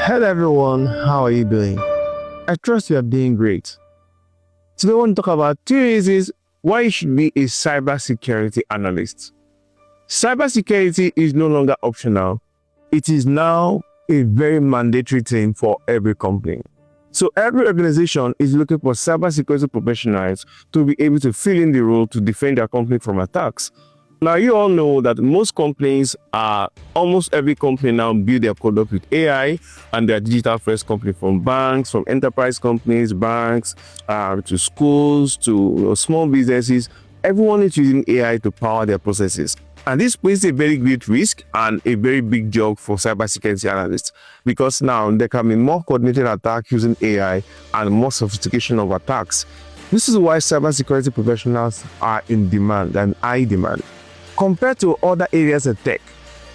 Hello everyone, how are you doing? I trust you are doing great. Today I want to talk about 2 reasons why you should be a cybersecurity analyst. Cybersecurity is no longer optional. It is now a very mandatory thing for every company. So every organization is looking for cybersecurity professionals to be able to fill in the role to defend their company from attacks. Now, you all know that most companies almost every company now build their product with AI, and they're digital first company, from banks, from enterprise companies, banks, to schools, to small businesses. Everyone is using AI to power their processes. And this poses a very great risk and a very big job for cybersecurity analysts, because now there can be more coordinated attacks using AI and more sophistication of attacks. This is why cybersecurity professionals are in demand and high demand. Compared to other areas of tech,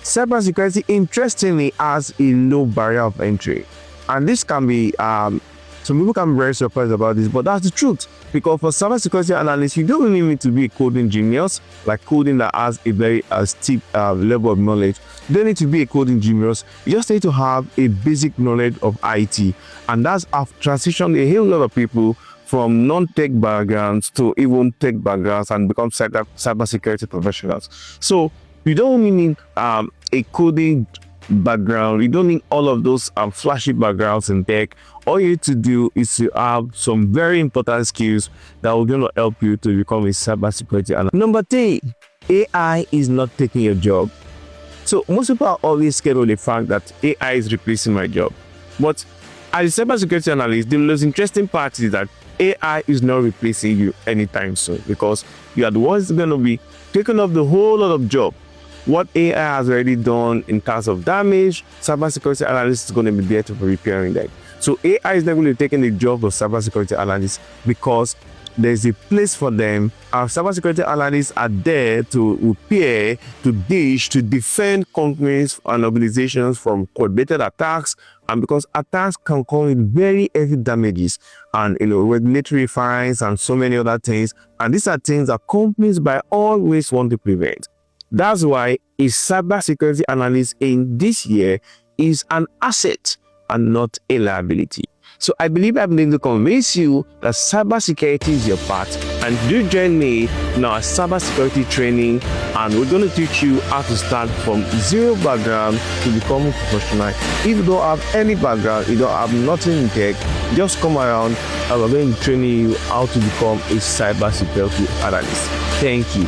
cybersecurity interestingly has a low barrier of entry. And this can be, some people can be very surprised about this, but that's the truth. Because for cybersecurity analysts, you don't really need to be a coding genius, like coding that has a very steep level of knowledge. You don't need to be a coding genius. You just need to have a basic knowledge of IT. And that's transitioned a whole lot of people from non-tech backgrounds to even tech backgrounds and become cybersecurity professionals. So you don't really need a coding background. You don't need all of those flashy backgrounds in tech. All you need to do is to have some very important skills that will going to help you to become a cybersecurity analyst. Number 3, AI is not taking your job. So most people are always scared of the fact that AI is replacing my job. But as a cybersecurity analyst, the most interesting part is that AI is not replacing you anytime soon, because you are the ones going to be taking up the whole lot of job. What AI has already done in terms of damage, cybersecurity analyst is going to be there to be repairing that. So AI is not going to be taking the job of cybersecurity analysts, because there's a place for them. Our cybersecurity analysts are there to repair, to dish, to defend companies and organizations from coordinated attacks. And because attacks can come with very heavy damages and regulatory fines and so many other things. And these are things that companies by always want to prevent. That's why a cybersecurity analyst in this year is an asset and not a liability. So I believe I've been able to convince you that cybersecurity is your path, and do join me in our cybersecurity training, and we're going to teach you how to start from zero background to become a professional. If you don't have any background, you don't have nothing in tech, just come around and we're going to train you how to become a cybersecurity analyst. Thank you.